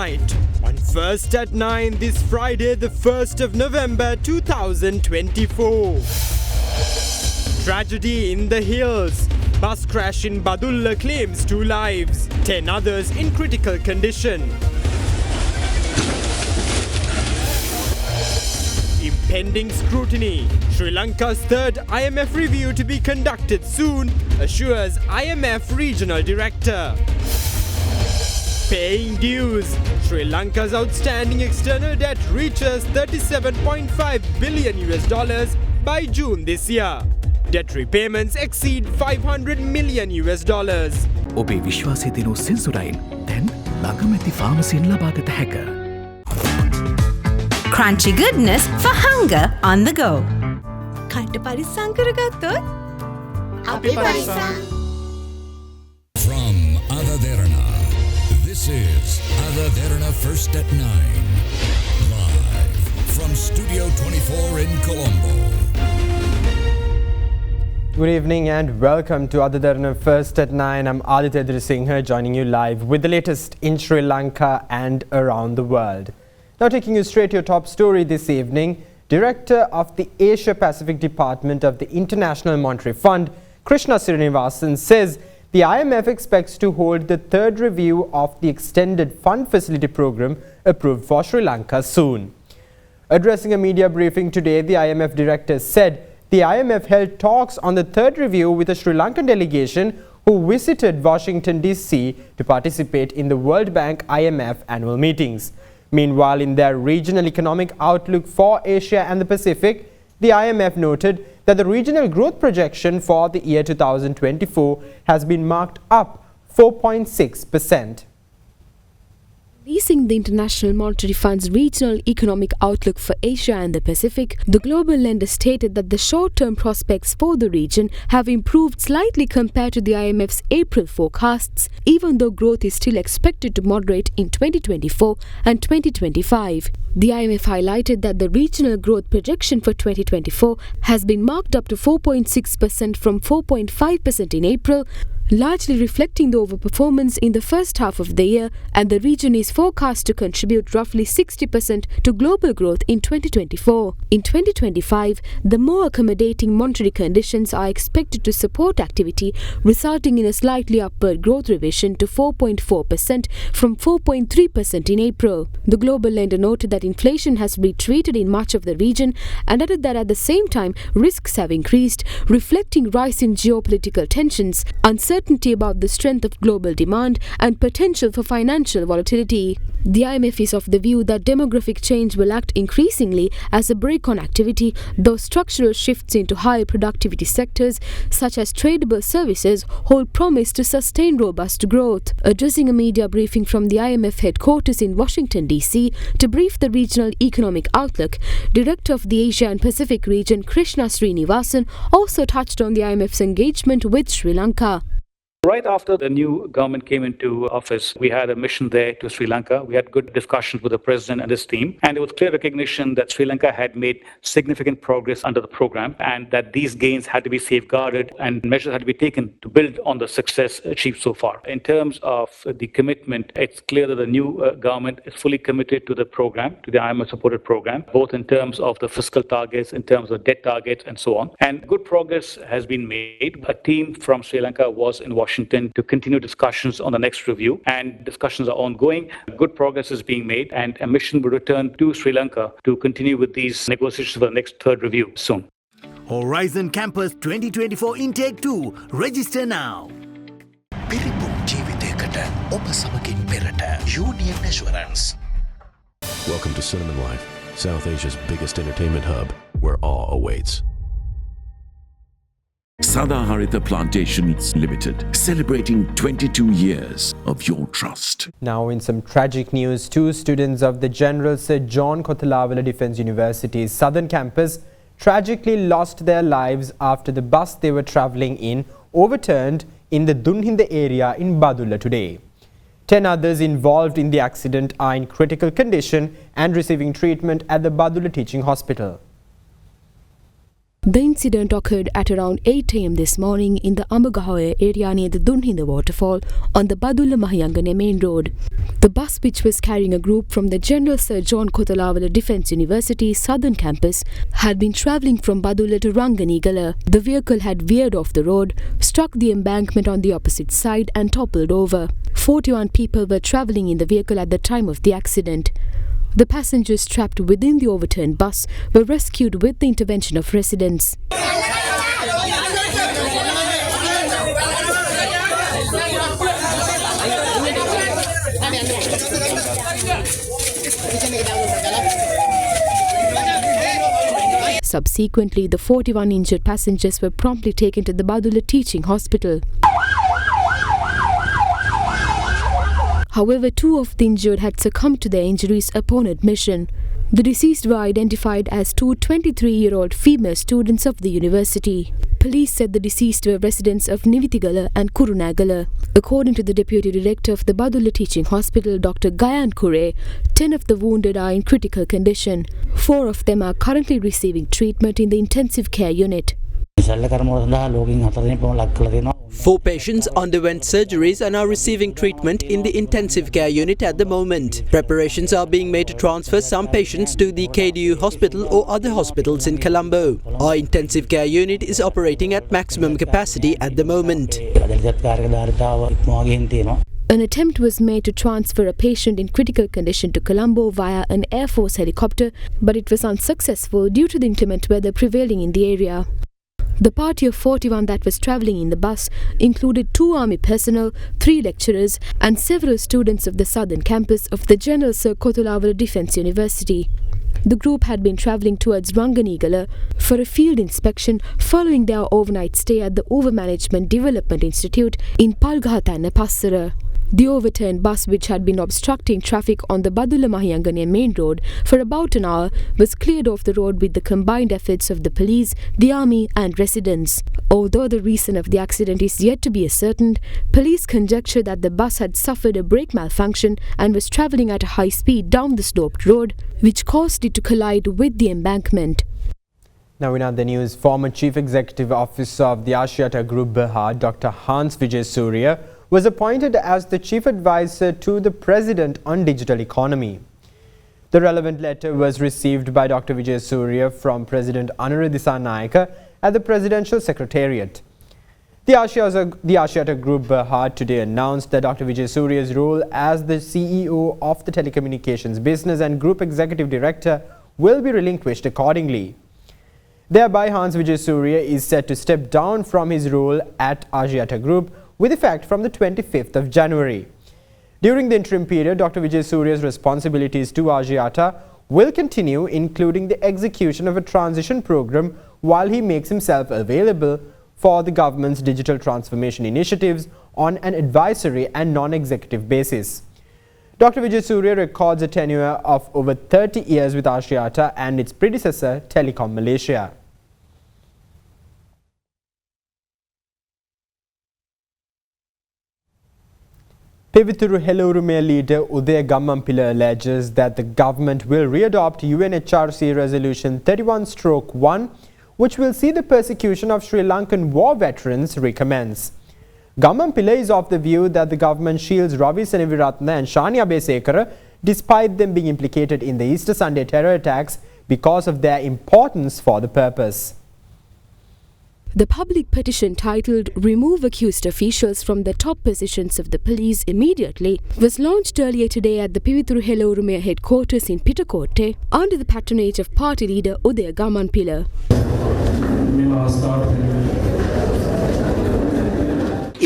tonight on First at 9 this Friday, the 1st of November 2024. Tragedy in the hills. Bus crash in Badulla claims 2 lives, 10 others in critical condition. Impending scrutiny. Sri Lanka's third IMF review to be conducted soon, assures IMF Regional Director. Paying dues. Sri Lanka's outstanding external debt reaches $37.5 billion by June this year. Debt repayments exceed $500 million. ඔබේ විශ්වාසය දෙනු සෙන්සුරයින් දැන් ළඟමැති ෆාමසියෙන් ලබාගත හැක. Crunchy goodness for hunger on the go. කන්ට පරිස්සම් කරගත්තොත් අපි පරිස්සම්. From Derana, this is Derana First at 9. Live from Studio 24 in Colombo. Good evening and welcome to Derana First at 9. I'm Aditya Drisingha joining you live with the latest in Sri Lanka and around the world. Now taking you straight to your top story this evening, Director of the Asia Pacific Department of the International Monetary Fund, Krishna Srinivasan, says the IMF expects to hold the third review of the Extended Fund Facility Program approved for Sri Lanka soon. Addressing a media briefing today, the IMF director said the IMF held talks on the third review with a Sri Lankan delegation who visited Washington, D.C. to participate in the World Bank IMF annual meetings. Meanwhile, in their regional economic outlook for Asia and the Pacific, the IMF noted that the regional growth projection for the year 2024 has been marked up 4.6%. Releasing the International Monetary Fund's regional economic outlook for Asia and the Pacific, the global lender stated that the short-term prospects for the region have improved slightly compared to the IMF's April forecasts, even though growth is still expected to moderate in 2024 and 2025. The IMF highlighted that the regional growth projection for 2024 has been marked up to 4.6% from 4.5% in April, largely reflecting the overperformance in the first half of the year, and the region is forecast to contribute roughly 60% to global growth in 2024. In 2025, the more accommodating monetary conditions are expected to support activity, resulting in a slightly upward growth revision to 4.4% from 4.3% in April. The global lender noted that inflation has retreated in much of the region and added that at the same time, risks have increased, reflecting rising geopolitical tensions, uncertainty about the strength of global demand, and potential for financial volatility. The IMF is of the view that demographic change will act increasingly as a brake on activity, though structural shifts into higher productivity sectors, such as tradable services, hold promise to sustain robust growth. Addressing a media briefing from the IMF headquarters in Washington, D.C., to brief the regional economic outlook, Director of the Asia and Pacific region Krishna Srinivasan also touched on the IMF's engagement with Sri Lanka. Right after the new government came into office, we had a mission there to Sri Lanka. We had good discussions with the president and his team, and there was clear recognition that Sri Lanka had made significant progress under the program and that these gains had to be safeguarded and measures had to be taken to build on the success achieved so far. In terms of the commitment, it's clear that the new government is fully committed to the program, to the IMF-supported program, both in terms of the fiscal targets, in terms of debt targets, and so on. And good progress has been made. A team from Sri Lanka was in Washington to continue discussions on the next review, and discussions are ongoing. Good progress is being made, and a mission will return to Sri Lanka to continue with these negotiations for the next third review soon. Horizon Campus 2024 Intake 2. Register now. පිරිපුන් ජීවිතයකට ඔබ සමගින් පෙරට Union Assurance. Welcome to Cinnamon Life, South Asia's biggest entertainment hub, where awe awaits. Sadaharita Plantations Limited, celebrating 22 years of your trust. Now in some tragic news, 2 students of the General Sir John Kothawala Defence University's southern campus tragically lost their lives after the bus they were travelling in overturned in the Dunhinda area in Badulla today. 10 others involved in the accident are in critical condition and receiving treatment at the Badulla Teaching Hospital. The incident occurred at around 8 am this morning in the Amagahoya area near the Dunhinda waterfall on the Badulla Mahayangane main road. The bus, which was carrying a group from the General Sir John Kotalawala Defence University Southern Campus, had been travelling from Badulla to Ranganigala. The vehicle had veered off the road, struck the embankment on the opposite side and toppled over. 41 people were travelling in the vehicle at the time of the accident. The passengers trapped within the overturned bus were rescued with the intervention of residents. Subsequently, the 41 injured passengers were promptly taken to the Badulla Teaching Hospital. However, 2 of the injured had succumbed to their injuries upon admission. The deceased were identified as 2 23-year-old female students of the university. Police said the deceased were residents of Nivitigala and Kurunagala. According to the Deputy Director of the Badulla Teaching Hospital, Dr. Gayan Kure, 10 of the wounded are in critical condition. 4 of them are currently receiving treatment in the intensive care unit. 4 patients underwent surgeries and are receiving treatment in the intensive care unit at the moment. Preparations are being made to transfer some patients to the KDU hospital or other hospitals in Colombo. Our intensive care unit is operating at maximum capacity at the moment. An attempt was made to transfer a patient in critical condition to Colombo via an Air Force helicopter, but it was unsuccessful due to the inclement weather prevailing in the area. The party of 41 that was travelling in the bus included 2 army personnel, 3 lecturers and several students of the southern campus of the General Sir Kotalawala Defence University. The group had been travelling towards Ranganigala for a field inspection following their overnight stay at the Overmanagement Development Institute in Palgahatana Passara. The overturned bus, which had been obstructing traffic on the Badulla Mahayangane main road for about an hour, was cleared off the road with the combined efforts of the police, the army and residents. Although the reason of the accident is yet to be ascertained, police conjecture that the bus had suffered a brake malfunction and was travelling at a high speed down the sloped road, which caused it to collide with the embankment. Now in other news, former Chief Executive Officer of the Asiata Group Berhad, Dr. Hans Vijay Surya, was appointed as the Chief Advisor to the President on Digital Economy. The relevant letter was received by Dr. Vijay Surya from President Anura Dissanayake at the Presidential Secretariat. The Asiata Group Berhad today announced that Dr. Vijay Surya's role as the CEO of the Telecommunications Business and Group Executive Director will be relinquished accordingly. Thereby, Hans Vijay Surya is set to step down from his role at Asiata Group with effect from the 25th of January. During the interim period, Dr. Vijay Surya's responsibilities to Asiata will continue, including the execution of a transition program while he makes himself available for the government's digital transformation initiatives on an advisory and non-executive basis. Dr. Vijay Surya records a tenure of over 30 years with Asiata and its predecessor, Telecom Malaysia. Pivithuru Helorume leader Uday Gammampila alleges that the government will readopt UNHRC Resolution 31/1, which will see the persecution of Sri Lankan war veterans recommence. Gammampila is of the view that the government shields Ravi Seneviratne and Shani Abesekara despite them being implicated in the Easter Sunday terror attacks because of their importance for the purpose. The public petition titled "Remove Accused Officials from the Top Positions of the Police Immediately" was launched earlier today at the Pivithuru Helorume headquarters in Pitakotte under the patronage of party leader Uday Gammampila.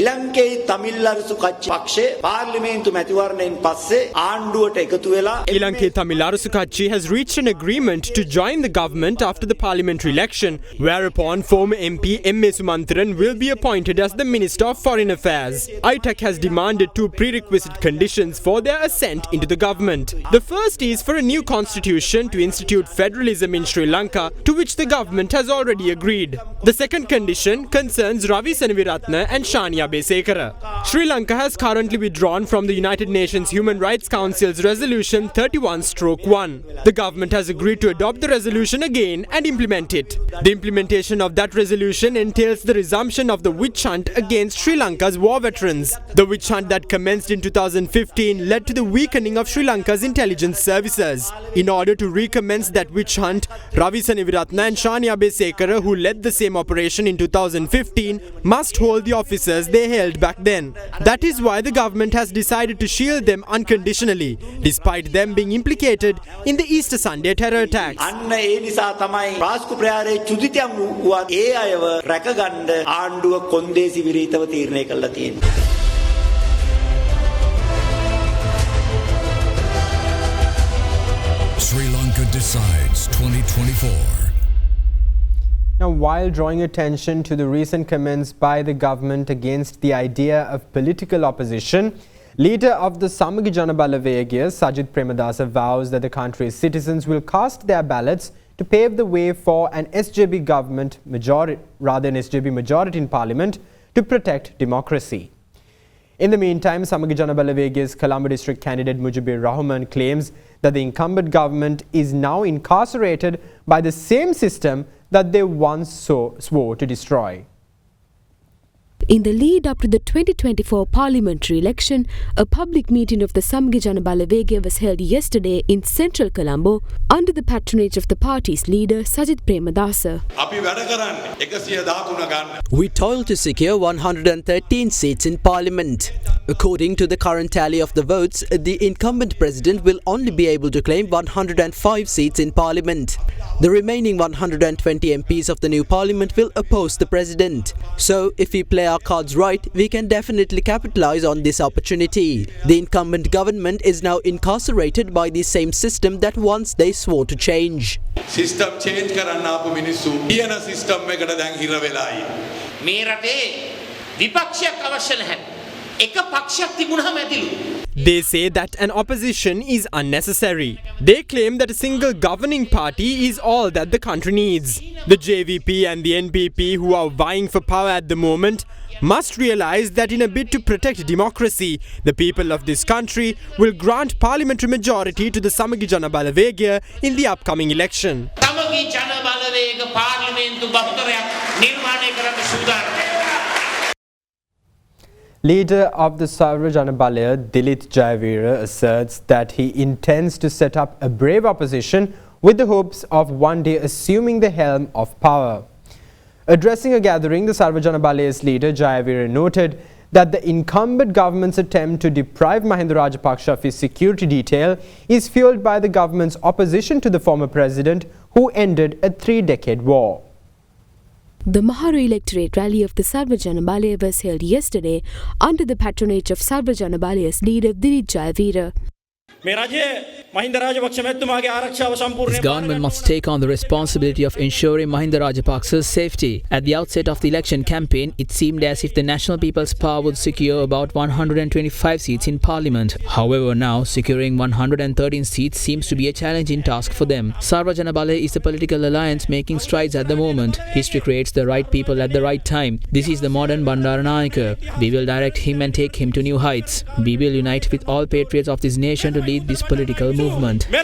Ilankai Tamil අරසු Kachchi පාර්ලිමේන්තු මැතිවරණයෙන් පස්සේ ආණ්ඩුවට එකතු වෙලා Lanka Tamil Arusukatchi has reached an agreement to join the government after the parliamentary election, whereupon former MP M.A. Sumantran will be appointed as the Minister of Foreign Affairs. ITAC has demanded 2 prerequisite conditions for their ascent into the government. The first is for a new constitution to institute federalism in Sri Lanka, to which the government has already agreed. The second condition concerns Ravi Seneviratne and Shani Abesekara. Abhisekara. Sri Lanka has currently withdrawn from the United Nations Human Rights Council's Resolution 31/1. The government has agreed to adopt the resolution again and implement it. The implementation of that resolution entails the resumption of the witch hunt against Sri Lanka's war veterans. The witch hunt that commenced in 2015 led to the weakening of Sri Lanka's intelligence services. In order to recommence that witch hunt, Ravi Saniviratna and Shani Abhisekara, who led the same operation in 2015, must hold the officers they held back then. That is why the government has decided to shield them unconditionally, despite them being implicated in the Easter Sunday terror attacks. අන්න ඒ නිසා තමයි රාස්කු ප්‍රයාරේ චුදිතයන් වුවත් ඒ අයව රැකගන්න ආණ්ඩුව කොන්දේසි විරීතව තීරණය කළා තියෙන්නේ. Sri Lanka decides 2024. Now, while drawing attention to the recent comments by the government against the idea of political opposition, leader of the Samagi Jana Balawegaya, Sajith Premadasa, vows that the country's citizens will cast their ballots to pave the way for an SJB government majority, rather an SJB majority in parliament to protect democracy. In the meantime, Samagi Jana Balawegaya's Colombo district candidate Mujibur Rahman claims that the incumbent government is now incarcerated by the same system that they once swore to destroy. In the lead up to the 2024 parliamentary election, a public meeting of the Samagi Jana Balawegaya was held yesterday in central Colombo under the patronage of the party's leader Sajith Premadasa. We toil to secure 113 seats in parliament. According to the current tally of the votes, the incumbent president will only be able to claim 105 seats in parliament. The remaining 120 MPs of the new parliament will oppose the president. So, if we play our cards right, we can definitely capitalize on this opportunity. The incumbent government is now incarcerated by the same system that once they swore to change. System change කරන්න ආපු මිනිස්සු ඊයන system එකට දැන් හිර වෙලායි. මේ රටේ විපක්ෂයක් අවශ්‍ය නැහැ. එක පක්ෂයක් තිබුණාම ඇතිලු. They say that an opposition is unnecessary. They claim that a single governing party is all that the country needs. The JVP and the NPP, who are vying for power at the moment, must realize that in a bid to protect democracy, the people of this country will grant parliamentary majority to the Samagi Jana Balawegaya in the upcoming election. Samagi Jana Balawegaya පාර්ලිමේන්තු බහුතරයක් නිර්මාණය කරන්න සූදානම්. Leader of the Sarva Jana Balaya, Dilith Jayavira, asserts that he intends to set up a brave opposition with the hopes of one day assuming the helm of power. Addressing a gathering, the Sarva Jana Balaya's leader Jayavira noted that the incumbent government's attempt to deprive Mahinda Rajapaksa of his security detail is fueled by the government's opposition to the former president who ended a 3-decade war. The Maharu electorate rally of the Sarva Jana Balaya was held yesterday under the patronage of Sarva Jana Balaya's leader Dilith Jayavira. This government must take on the responsibility of ensuring Mahinda Rajapaksa's safety. At the outset of the election campaign, it seemed as if the National People's Power would secure about 125 seats in parliament. However, now securing 113 seats seems to be a challenging task for them. Sarva Jana Balaya is a political alliance making strides at the moment. History creates the right people at the right time. This is the modern Bandaranayaka. We will direct him and take him to new heights. We will unite with all patriots of this nation to lead this political movement. We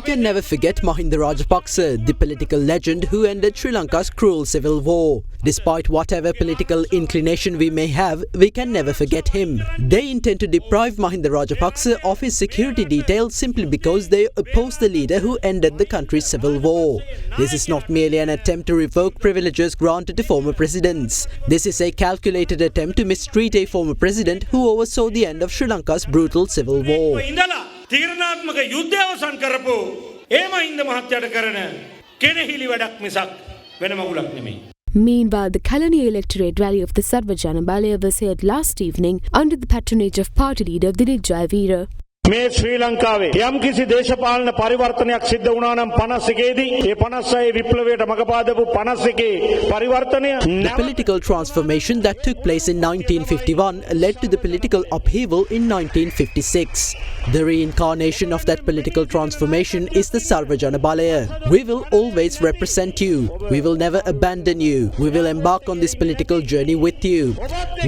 can never forget Mahinda Rajapaksa, the political legend who ended Sri Lanka's cruel civil war. Despite whatever political inclination we may have, we can never forget him. They intend to deprive Mahinda Rajapaksa of his security detail simply because they oppose the leader who ended the country's civil war. This is not merely an attempt to revoke privileges granted to former presidents. This is a calculated attempt to mistreat a former president who oversaw the end of Sri Lanka's brutal civil war. තීරණාත්මක යුද්ධය අවසන් කරපු ඒ මහින්ද මහත්තයාට කරන කෙනෙහිලි වැඩක් මිසක් වෙන මගුලක් නෙමෙයි. Meanwhile, the Kalani electorate rally of the Sarva Jana Balaya was held last evening under the patronage of party leader Dilith Jayavira. මේ ශ්‍රී ලංකාවේ යම් කිසි දේශපාලන පරිවර්තනයක් සිද්ධ වුණා නම් 51 දී ඒ 56 විප්ලවයට මගපාදපු 51 පරිවර්තනය The political transformation that took place in 1951 led to the political upheaval in 1956. The reincarnation of that political transformation is the Sarvajana Balaya. We will always represent you. We will never abandon you. We will embark on this political journey with you.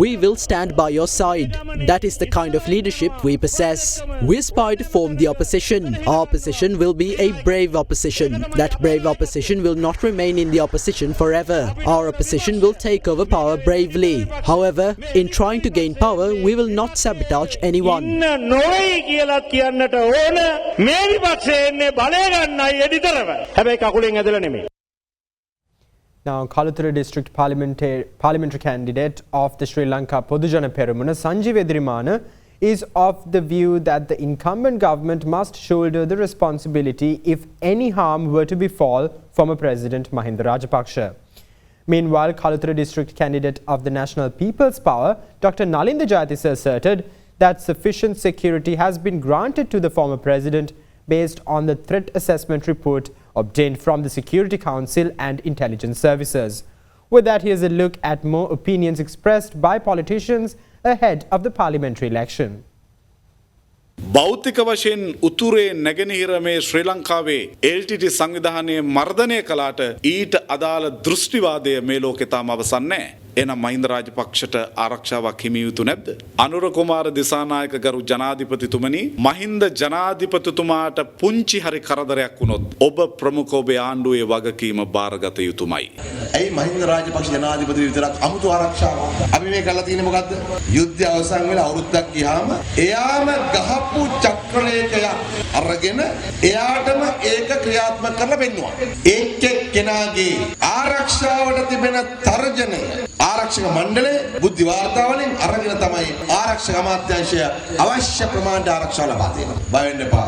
We will stand by your side. That is the kind of leadership we possess. We aspire to form the opposition. Our opposition will be a brave opposition. That brave opposition will not remain in the opposition forever. Our opposition will take over power bravely. However, in trying to gain power, we will not sabotage anyone. කියන්නට ඕන මේ විපක්ෂයේ එන්නේ බලය ගන්නයි එඩිතරව. හැබැයි කකුලෙන් ඇදලා නෙමෙයි. Now, Kalathura District Parliamentary candidate of the Sri Lanka Podujana Peramuna, Sanjeev Edirimana, is of the view that the incumbent government must shoulder the responsibility if any harm were to befall former President Mahinda Rajapaksa. Meanwhile, Kalathura District candidate of the National People's Power, Dr. Nalinda Jayatissa, asserted that sufficient security has been granted to the former president based on the threat assessment report obtained from the Security Council and intelligence services. With that, here's a look at more opinions expressed by politicians ahead of the parliamentary election. භෞතික වශයෙන් උතුරේ නැගෙනහිර මේ ශ්‍රී ලංකාවේ LTT සංවිධානයේ මර්ධනය කළාට ඊට අදාළ දෘෂ්ටිවාදය මේ ලෝකේ තාම අවසන් නැහැ. එහෙනම් මහින්ද රාජපක්ෂට ආරක්ෂාවක් හිමි යුතු නැද්ද? අනුර කුමාර දිසානායක ගරු ජනාධිපතිතුමනි, මහින්ද ජනාධිපතිතුමාට පුංචි හරි කරදරයක් වුණොත් ඔබ ප්‍රමුඛ ඔබේ ආණ්ඩුවේ වගකීම බාරගත යුතුමයි. ඇයි මහින්ද රාජපක්ෂ ජනාධිපති විතරක් අමුතු ආරක්ෂාවක්? අපි මේ කරලා තියෙන්නේ මොකද්ද? යුද්ධය අවසන් වෙලා අවුරුද්දක් ගියාම එයාම ගහපු චක්‍රලේඛයක් අරගෙන එයාටම ඒක ක්‍රියාත්මක කරලා පෙන්නුවා. එක් කෙනාගේ ආරක්ෂාවට තිබෙන තර්ජනය ආරක්ෂක මණ්ඩලය බුද්ධි වාර්තාවලින් අරගෙන තමයි ආරක්ෂක අමාත්‍යාංශය අවශ්‍ය ප්‍රමාණයට ආරක්ෂාව ලබා දෙනවා. බය වෙන්න එපා.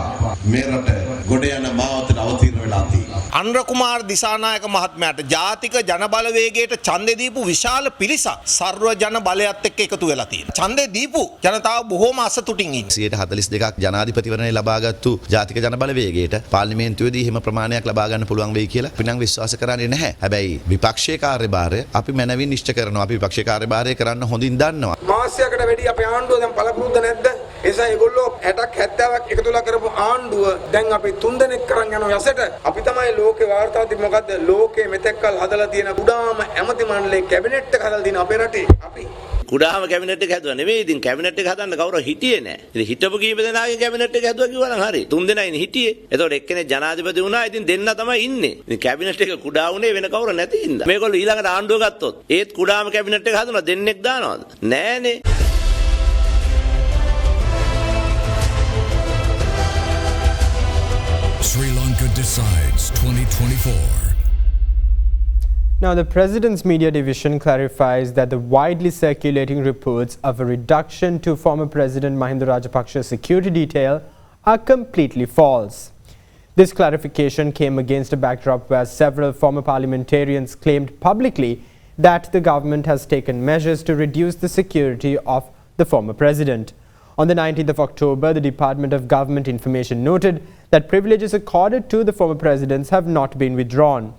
මේ රට ගොඩ යන මාවතට අවතීර්ණ වෙලා තියෙනවා. අනුර කුමාර දිසානායක මහත්මයාට ජාතික ජන බලවේගයට ඡන්දෙ දීපු විශාල පිරිසක් සර්ව ජන බලයත් එක්ක එකතු වෙලා තියෙනවා. ඡන්දෙ දීපු ජනතාව බොහෝම අසතුටින් ඉන්නේ. 42ක් ජනාධිපතිවරණය ලබාගත්තු ජාතික ජන බලවේගයට පාර්ලිමේන්තුවේදී හිම ප්‍රමාණයක් ලබා ගන්න පුළුවන් වෙයි කියලා අපි නම් විශ්වාස කරන්නේ නැහැ. හැබැයි විපක්ෂයේ කාර්යභාරය අපි මනවින් නිශ්චය කරනවා. අපි විපක්ෂයේ කාර්යභාරය කරන්න හොඳින් දන්නවා. මාසයකට වැඩි අපේ ආණ්ඩුව දැන් පළපුරුද්ද නැද්ද? එසා ඒගොල්ලෝ 60ක් 70ක් එකතුලා කරපු ආණ්ඩුව දැන් අපි 3 දෙනෙක් කරන් යනවා යසට. අපි තමයි ලෝකේ වාර්තාව තිබ්බ මොකද්ද? ලෝකේ මෙතෙක්කල් හදලා තියෙන කුඩාම ඇමති මණ්ඩලයේ කැබිනට් එක හදලා තියෙන අපේ රටේ අපි කුඩාම කැබිනට් එක හැදුවා නෙවෙයි. ඉතින් කැබිනට් එක හදන්න කවුරු හිටියේ නැහැ. ඉතින් හිටපු කීප දෙනාගේ කැබිනට් එක හැදුවා කිව්වා නම් හරි. 3 දෙනා ඉන්නේ හිටියේ. එතකොට එක්කෙනෙක් ජනාධිපති වුණා. ඉතින් දෙන්න තමයි ඉන්නේ. ඉතින් කැබිනට් එක කුඩා වුණේ වෙන කවුරු නැති හින්දා. මේගොල්ලෝ ඊළඟට ආණ්ඩුව ගත්තොත් ඒත් කුඩාම කැබිනට් එක හදුනා දෙන්නෙක් දානවද? නෑනේ. Sri Lanka decides 2024. Now, the President's Media Division clarifies that the widely circulating reports of a reduction to former President Mahinda Rajapaksa's security detail are completely false. This clarification came against a backdrop where several former parliamentarians claimed publicly that the government has taken measures to reduce the security of the former president. On the 19th of October, the Department of Government Information noted that privileges accorded to the former presidents have not been withdrawn.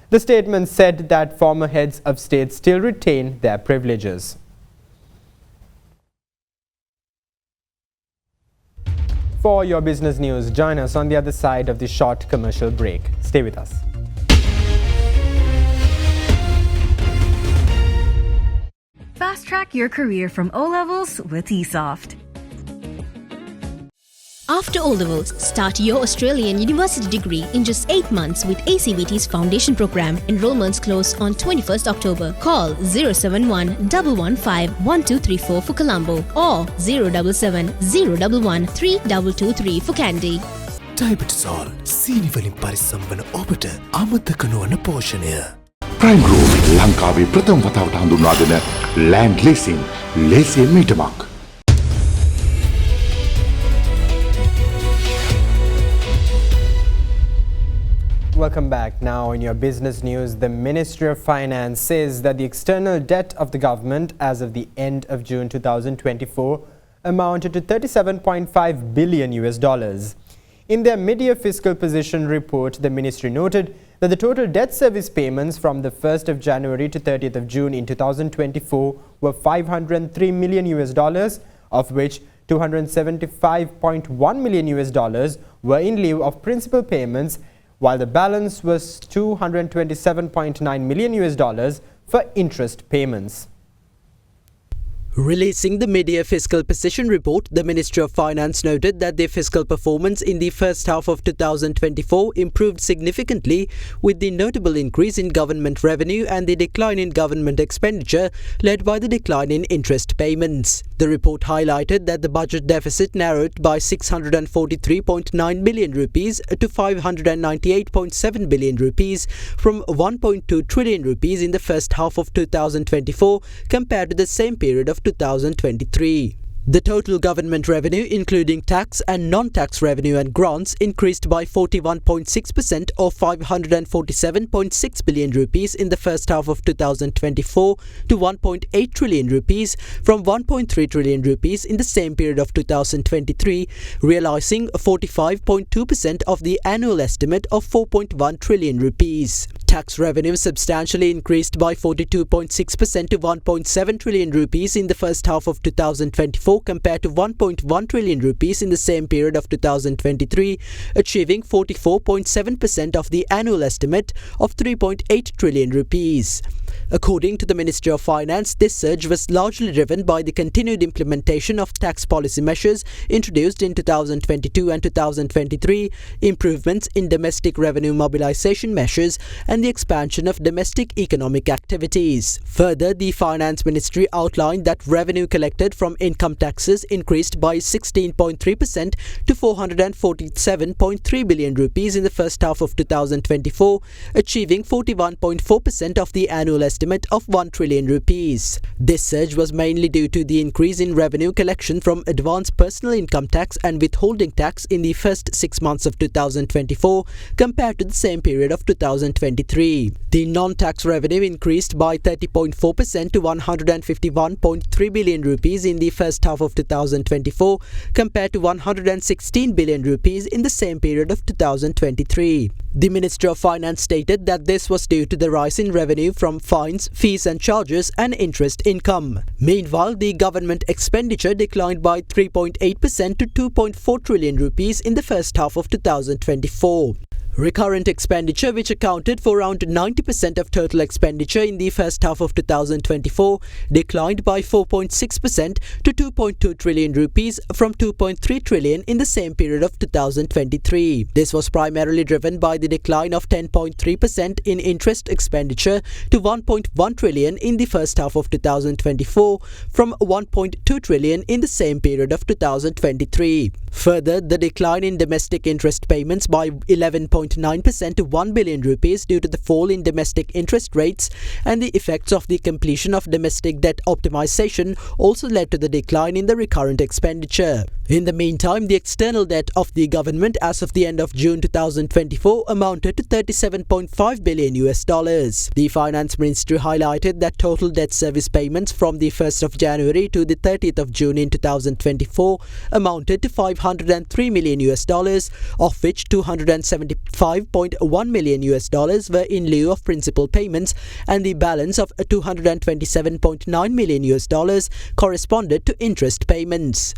The statement said that former heads of state still retain their privileges. For your business news, join us on the other side of the short commercial break. Stay with us. Fast track your career from O-Levels with eSoft. After O-Levels, start your Australian university degree in just 8 months with ACVT's Foundation Program. Enrollments close on 21st October. Call 071 115 1234 for Colombo or 077 011 3223 for Kandy. Diabetesol, සීනිවලින් පරිස්සම් වන ඔබට අමතක නොවන පෝෂණය. Prime Group ලංකාවේ ප්‍රථම වතාවට හඳුන්වා දෙන land leasing ලේසියෙන් මීටමක්. Welcome back. Now in your business news, the Ministry of Finance says that the external debt of the government as of the end of June 2024 amounted to 37.5 billion US dollars. In their mid-year fiscal position report, the ministry noted that the total debt service payments from the 1st of January to 30th of June in 2024 were 503 million US dollars, of which 275.1 million US dollars were in lieu of principal payments, while the balance was 227.9 million US dollars for interest payments. Releasing the mid-year fiscal position report, the Ministry of Finance noted that their fiscal performance in the first half of 2024 improved significantly, with the notable increase in government revenue and the decline in government expenditure led by the decline in interest payments. The report highlighted that the budget deficit narrowed by 643.9 billion rupees to 598.7 billion rupees from 1.2 trillion rupees in the first half of 2024 compared to the same period of 2023. The total government revenue, including tax and non-tax revenue and grants, increased by 41.6% or 547.6 billion rupees in the first half of 2024 to 1.8 trillion rupees from 1.3 trillion rupees in the same period of 2023, realizing 45.2% of the annual estimate of 4.1 trillion rupees. Tax revenue substantially increased by 42.6% to 1.7 trillion rupees in the first half of 2024 compared to 1.1 trillion rupees in the same period of 2023, achieving 44.7% of the annual estimate of 3.8 trillion rupees. According to the Ministry of Finance, this surge was largely driven by the continued implementation of tax policy measures introduced in 2022 and 2023, improvements in domestic revenue mobilization measures, and the expansion of domestic economic activities. Further, the Finance Ministry outlined that revenue collected from income taxes increased by 16.3% to 447.3 billion rupees in the first half of 2024, achieving 41.4% of the annual estimate of 1 trillion rupees. This surge was mainly due to the increase in revenue collection from advanced personal income tax and withholding tax in the first 6 months of 2024 compared to the same period of 2023. The non-tax revenue increased by 30.4% to 151.3 billion rupees in the first half of 2024 compared to 116 billion rupees in the same period of 2023. The Ministry of Finance stated that this was due to the rise in revenue from fines, fees and charges and interest income. Meanwhile, the government expenditure declined by 3.8% to 2.4 trillion rupees in the first half of 2024. Recurrent expenditure, which accounted for around 90% of total expenditure in the first half of 2024, declined by 4.6% to 2.2 trillion rupees from 2.3 trillion in the same period of 2023. This was primarily driven by the decline of 10.3% in interest expenditure to 1.1 trillion in the first half of 2024 from 1.2 trillion in the same period of 2023. Further, the decline in domestic interest payments by 11.9% to 1 billion rupees due to the fall in domestic interest rates and the effects of the completion of domestic debt optimization also led to the decline in the recurrent expenditure. In the meantime, the external debt of the government as of the end of June 2024 amounted to 37.5 billion US dollars. The Finance Ministry highlighted that total debt service payments from the 1st of January to the 30th of June in 2024 amounted to 503 million US dollars, of which 275.1 million US dollars were in lieu of principal payments and the balance of 227.9 million US dollars corresponded to interest payments.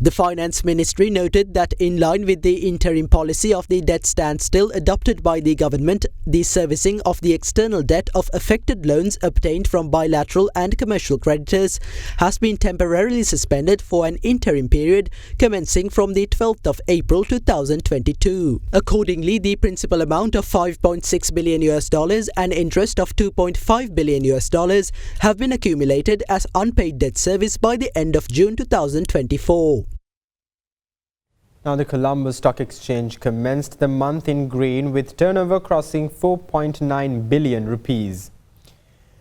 The Finance Ministry noted that in line with the interim policy of the debt standstill adopted by the government, the servicing of the external debt of affected loans obtained from bilateral and commercial creditors has been temporarily suspended for an interim period commencing from the 12th of April 2022. Accordingly, the principal amount of 5.6 billion US dollars and interest of 2.5 billion US dollars have been accumulated as unpaid debt service by the end of June 2024. Now, the Colombo Stock Exchange commenced the month in green with turnover crossing 4.9 billion rupees.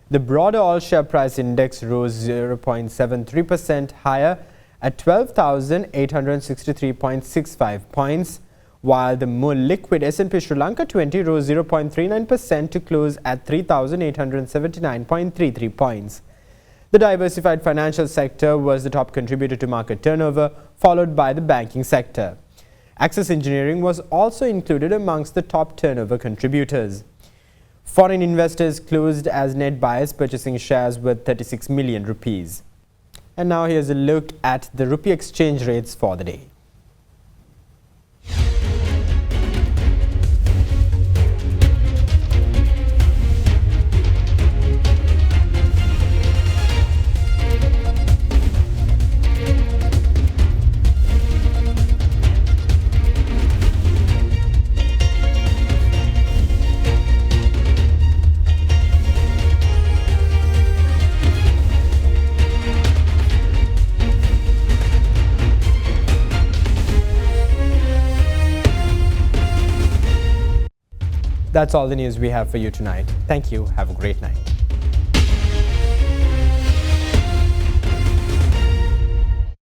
The broader all-share price index rose 0.73% higher at 12,863.65 points, while the more liquid S&P Sri Lanka 20 rose 0.39% to close at 3,879.33 points. The diversified financial sector was the top contributor to market turnover, followed by the banking sector. Access Engineering was also included amongst the top turnover contributors. Foreign investors closed as net buyers, purchasing shares worth 36 million rupees. And now here's a look at the rupee exchange rates for the day. That's all the news we have for you tonight. Thank you. Have a great night.